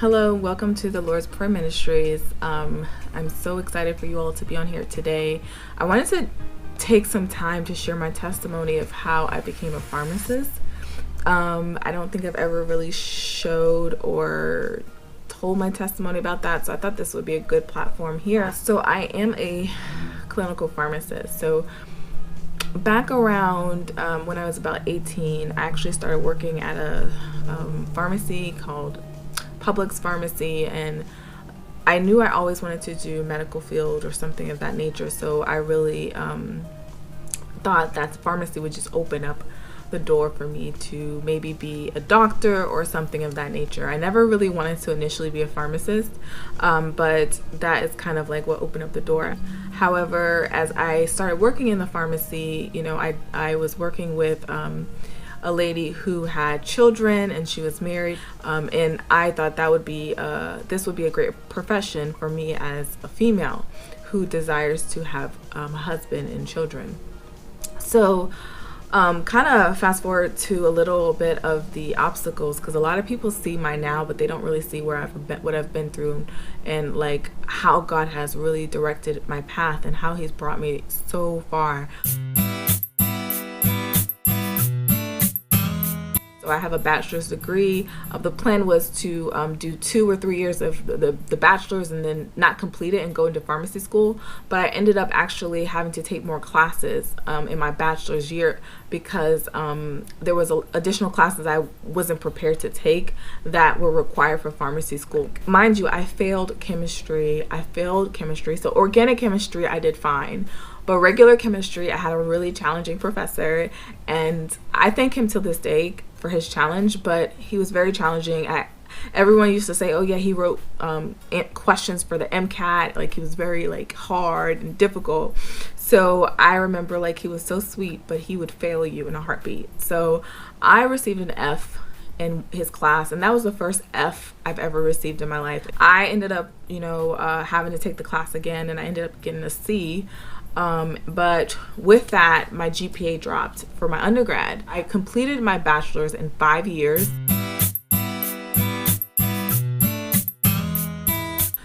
Hello, welcome to the Lord's Prayer Ministries. I'm so excited for you all to be on here today. I wanted to take some time to share my testimony of how I became a pharmacist. I don't think I've ever really showed or told my testimony about that, so I thought this would be a good platform here. So I am a clinical pharmacist. So back around when I was about 18, I actually started working at a pharmacy called Publix Pharmacy, and I knew I always wanted to do medical field or something of that nature, so I really thought that pharmacy would just open up the door for me to maybe be a doctor or something of that nature. I never really wanted to initially be a pharmacist, but that is kind of like what opened up the door. However, as I started working in the pharmacy, I was working with a lady who had children and she was married, and I thought that would be this would be a great profession for me as a female who desires to have a husband and children. So kind of fast forward to a little bit of the obstacles, because a lot of people see my now, but they don't really see where what I've been through, and like how God has really directed my path and how He's brought me so far. So I have a bachelor's degree. The plan was to do 2 or 3 years of the bachelor's and then not complete it and go into pharmacy school. But I ended up actually having to take more classes in my bachelor's year because there was additional classes I wasn't prepared to take that were required for pharmacy school. Mind you, I failed chemistry. So organic chemistry, I did fine. But regular chemistry, I had a really challenging professor, and I thank him to this day for his challenge, but he was very challenging. Everyone used to say, oh yeah, he wrote questions for the MCAT, like he was very hard and difficult. So I remember he was so sweet, but he would fail you in a heartbeat. So I received an F in his class, and that was the first F I've ever received in my life. I ended up having to take the class again, and I ended up getting a C. But with that, my GPA dropped for my undergrad. I completed my bachelor's in 5 years.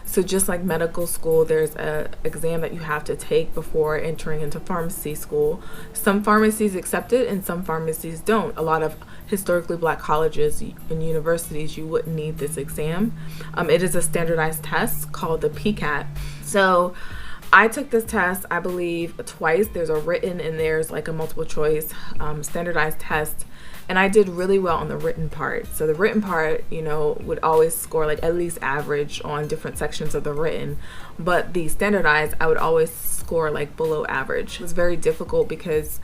So just like medical school, there's an exam that you have to take before entering into pharmacy school. Some pharmacies accept it and some pharmacies don't. A lot of historically black colleges and universities, you wouldn't need this exam. It is a standardized test called the PCAT. So I took this test, I believe, twice. There's a written and there's a multiple choice standardized test. And I did really well on the written part. So the written part, would always score at least average on different sections of the written. But the standardized, I would always score below average. It was very difficult because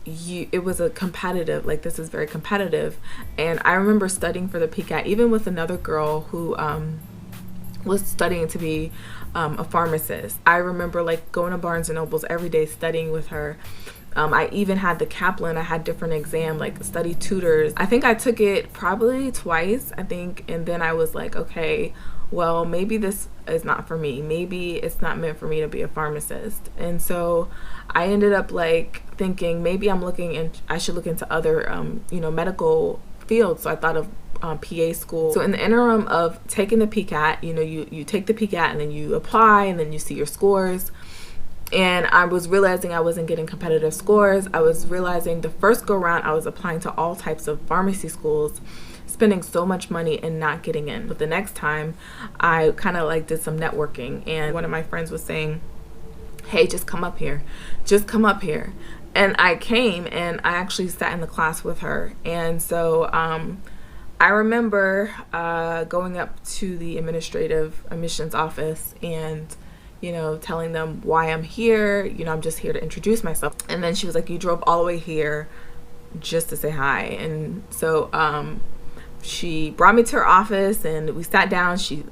it was a competitive, this is very competitive. And I remember studying for the PCAT, even with another girl who was studying to be a pharmacist. I remember going to Barnes & Nobles every day studying with her. I even had the Kaplan. I had different exam, study tutors. I think I took it probably twice, and then I was okay, well, maybe this is not for me. Maybe it's not meant for me to be a pharmacist. And so I ended up thinking maybe I should look into other medical fields. So I thought of PA school. So in the interim of taking the PCAT, you take the PCAT and then you apply and then you see your scores. And I was realizing I wasn't getting competitive scores. I was realizing the first go round I was applying to all types of pharmacy schools, spending so much money and not getting in. But the next time I kind of did some networking, and one of my friends was saying, hey, just come up here. And I came and I actually sat in the class with her. And so I remember going up to the administrative admissions office and telling them why I'm here. I'm just here to introduce myself. And then she was like, you drove all the way here just to say hi. And so she brought me to her office and we sat down. She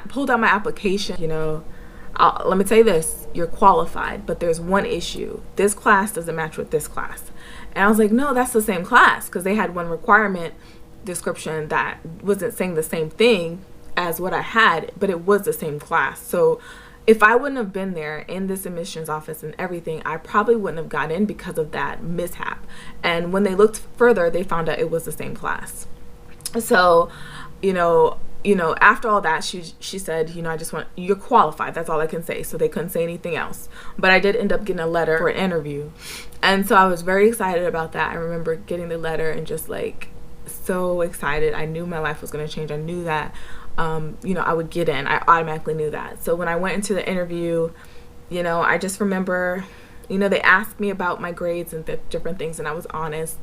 pulled out my application. Let me tell you this, you're qualified, but there's one issue. This class doesn't match with this class. And I was like, no, that's the same class, because they had one requirement description that wasn't saying the same thing as what I had, but it was the same class. So if I wouldn't have been there in this admissions office and everything, I probably wouldn't have got in because of that mishap. And when they looked further, they found out it was the same class. So, you know, after all that, she said, you know, I just want, you're qualified. That's all I can say. So they couldn't say anything else. But I did end up getting a letter for an interview. And so I was very excited about that. I remember getting the letter and just like so excited. I knew my life was going to change. I knew that, you know, I would get in. I automatically knew that. So when I went into the interview, you know, I just remember, you know, they asked me about my grades and different things, and I was honest.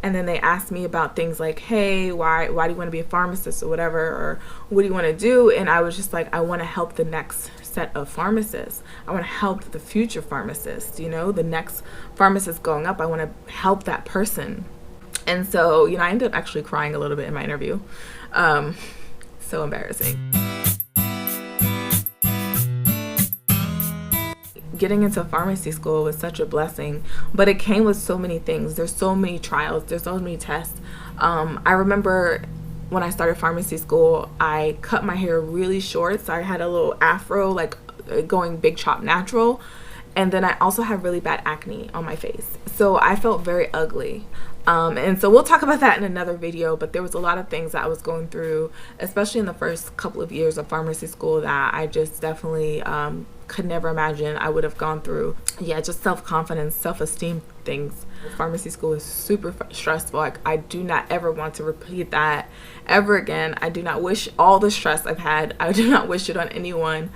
And then they asked me about things like, hey, why do you want to be a pharmacist or whatever, or what do you want to do? And I was just like, I want to help the next set of pharmacists. I want to help the future pharmacists, you know, the next pharmacist going up. I want to help that person. And so, you know, I ended up actually crying a little bit in my interview. So embarrassing. Getting into pharmacy school was such a blessing, but it came with so many things. There's so many trials, there's so many tests. I remember when I started pharmacy school, I cut my hair really short, so I had a little afro, like going big chop natural, and then I also had really bad acne on my face, so I felt very ugly. And so we'll talk about that in another video, but there was a lot of things that I was going through, especially in the first couple of years of pharmacy school, that I just definitely could never imagine I would have gone through. Yeah, just self-confidence, self-esteem things. Pharmacy school is super stressful. Like, I do not ever want to repeat that ever again. I do not wish all the stress I've had, I do not wish it on anyone.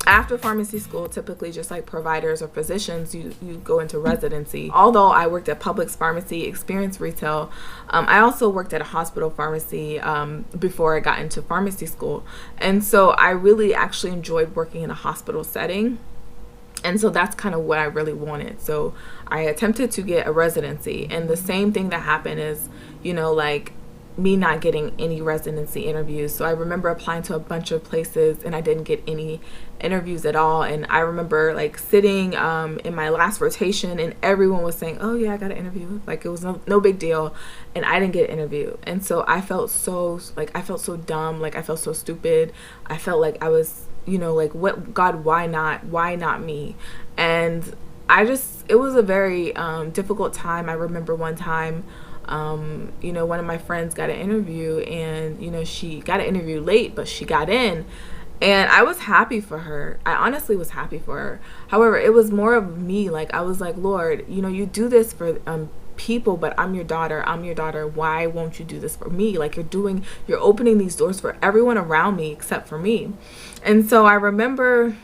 After pharmacy school, typically just like providers or physicians, you go into residency. Although I worked at Publix pharmacy, experienced retail, I also worked at a hospital pharmacy before I got into pharmacy school. And so I really actually enjoyed working in a hospital setting. And so that's kind of what I really wanted. So I attempted to get a residency. And the same thing that happened is, you know, like me not getting any residency interviews. So I remember applying to a bunch of places and I didn't get any interviews at all. And I remember like sitting in my last rotation and everyone was saying, oh yeah, I got an interview, like it was no big deal, and I didn't get an interview. And so I felt so dumb, like I felt so stupid. I felt like I was, you know, like, what, God, why not me? And it was a very difficult time. I remember one time, you know, one of my friends got an interview, and, you know, she got an interview late, but she got in, and I was happy for her. I honestly was happy for her. However, it was more of me. Like, I was like, Lord, you know, you do this for people, but I'm your daughter. Why won't you do this for me? Like, you're opening these doors for everyone around me except for me. And so I remember,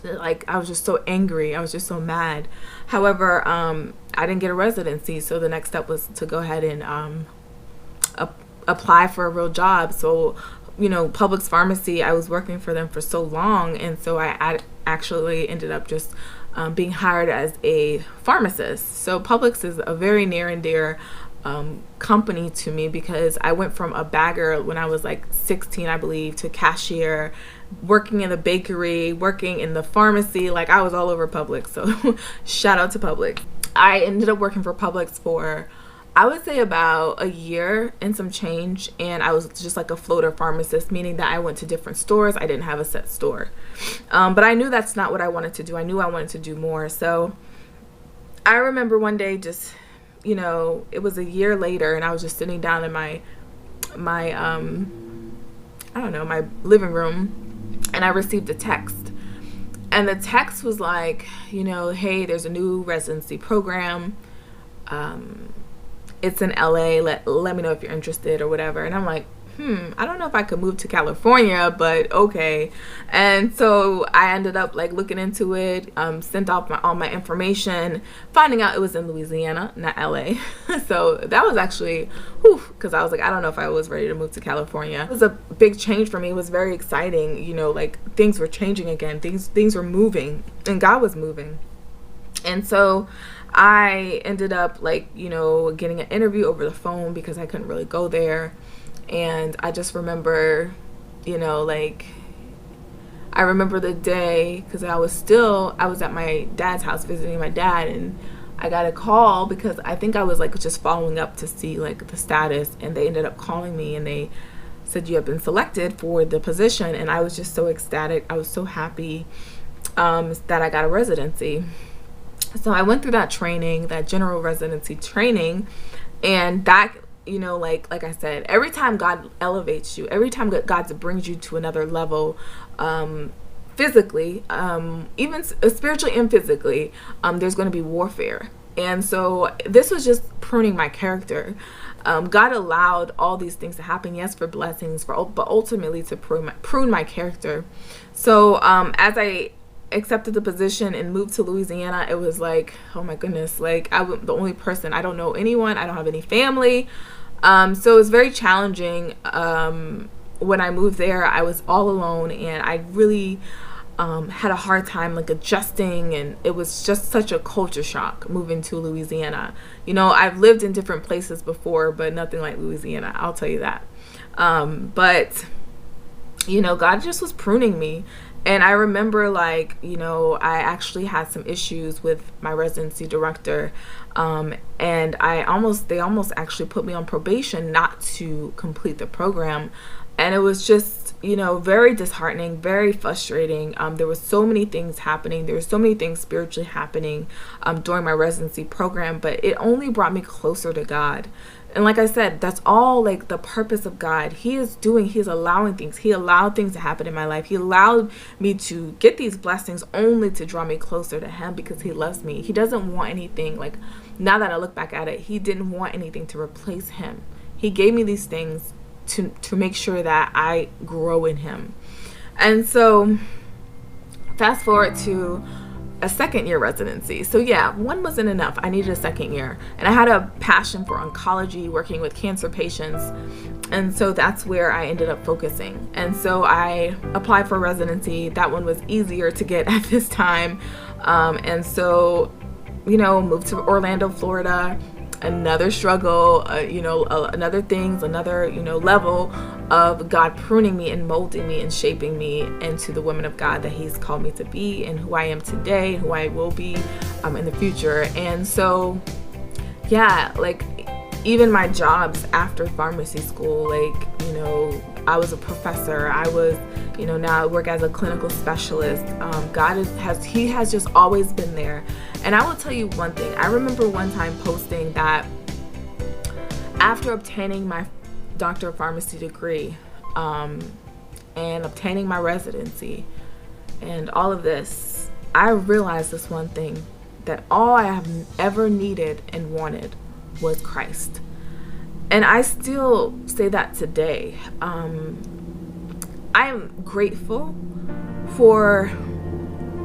like, I was just so angry. I was just so mad. However, I didn't get a residency, so the next step was to go ahead and apply for a real job. So, you know, Publix pharmacy, I was working for them for so long, and so I actually ended up just being hired as a pharmacist. So Publix is a very near and dear company to me, because I went from a bagger when I was like 16, I believe, to cashier, working in the bakery, working in the pharmacy. Like, I was all over Publix. So shout out to Publix. I ended up working for Publix for, I would say, about a year and some change, and I was just like a floater pharmacist, meaning that I went to different stores. I didn't have a set store, but I knew that's not what I wanted to do. I knew I wanted to do more. So I remember one day, just, you know, it was a year later, and I was just sitting down in my I don't know, my living room, and I received a text. And the text was like, you know, hey, there's a new residency program. It's in LA. Let me know if you're interested or whatever. And I'm like, I don't know if I could move to California, but okay. And so I ended up like looking into it, sent off all my information, finding out it was in Louisiana, not LA. So that was actually, because I was like, I don't know if I was ready to move to California. It was a big change for me. It was very exciting. You know, like, things were changing again. Things were moving, and God was moving. And so I ended up, like, you know, getting an interview over the phone because I couldn't really go there. And I just remember, you know, like, I remember the day, because I was at my dad's house visiting my dad, and I got a call because I think I was like just following up to see like the status, and they ended up calling me and they said, you have been selected for the position. And I was just so ecstatic. I was so happy that I got a residency. So I went through that training, that general residency training, And that, like I said, every time God elevates you, every time God brings you to another level, physically, even spiritually and physically, there's going to be warfare. And so this was just pruning my character. God allowed all these things to happen, yes, for blessings, but ultimately to prune my character. So as I accepted the position and moved to Louisiana, it was like, oh my goodness, like I'm the only person. I don't know anyone. I don't have any family. So it was very challenging. When I moved there, I was all alone, and I really had a hard time like adjusting, and it was just such a culture shock moving to Louisiana. I've lived in different places before, but nothing like Louisiana, I'll tell you that. But God just was pruning me. And I remember, like, I actually had some issues with my residency director, and they almost actually put me on probation not to complete the program. And it was just, very disheartening, very frustrating. There were so many things happening. There were so many things spiritually happening during my residency program, but it only brought me closer to God. And like I said, that's all like the purpose of God. He is allowing things. He allowed things to happen in my life. He allowed me to get these blessings only to draw me closer to him, because he loves me. He doesn't want anything, like, now that I look back at it, he didn't want anything to replace him. He gave me these things to make sure that I grow in him. And so fast forward to a second year residency. So yeah, one wasn't enough. I needed a second year. And I had a passion for oncology, working with cancer patients. And so that's where I ended up focusing. And so I applied for residency. That one was easier to get at this time. And so, moved to Orlando, Florida. Another struggle, another things, another, level of God pruning me and molding me and shaping me into the woman of God that he's called me to be, and who I am today, who I will be in the future. And so, yeah, like even my jobs after pharmacy school, like, I was a professor. I was, now I work as a clinical specialist. God has just always been there. And I will tell you one thing. I remember one time posting that after obtaining my Doctor of Pharmacy degree, and obtaining my residency and all of this, I realized this one thing, that all I have ever needed and wanted was Christ. And I still say that today. I am grateful for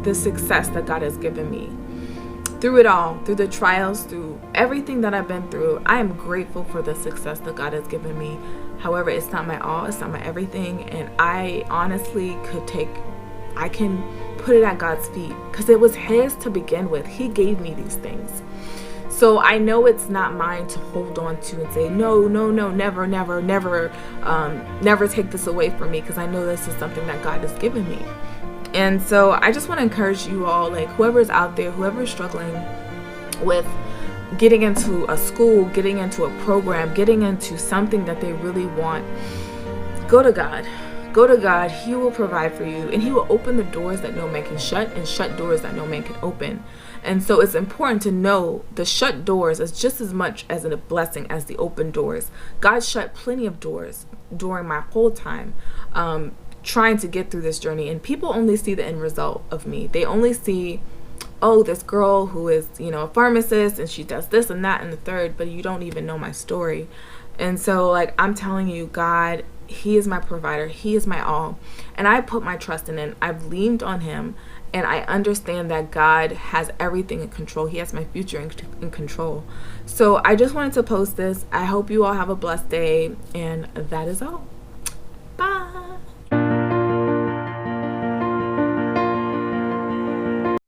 the success that God has given me. Through it all, through the trials, through everything that I've been through, I am grateful for the success that God has given me. However, it's not my all, it's not my everything. And I honestly I can put it at God's feet, because it was his to begin with. He gave me these things. So I know it's not mine to hold on to and say, no, never, never take this away from me, because I know this is something that God has given me. And so I just want to encourage you all, like whoever's out there, whoever's struggling with getting into a school, getting into a program, getting into something that they really want, go to God. Go to God. He will provide for you, and he will open the doors that no man can shut, and shut doors that no man can open. And so it's important to know the shut doors is just as much as a blessing as the open doors. God shut plenty of doors during my whole time trying to get through this journey, and people only see the end result of me. They only see, oh, this girl who is, a pharmacist, and she does this and that and the third, but you don't even know my story. And so, like, I'm telling you, God, he is my provider. He is my all. And I put my trust in him. I've leaned on him, and I understand that God has everything in control. He has my future in control. So I just wanted to post this. I hope you all have a blessed day, and that is all. Bye.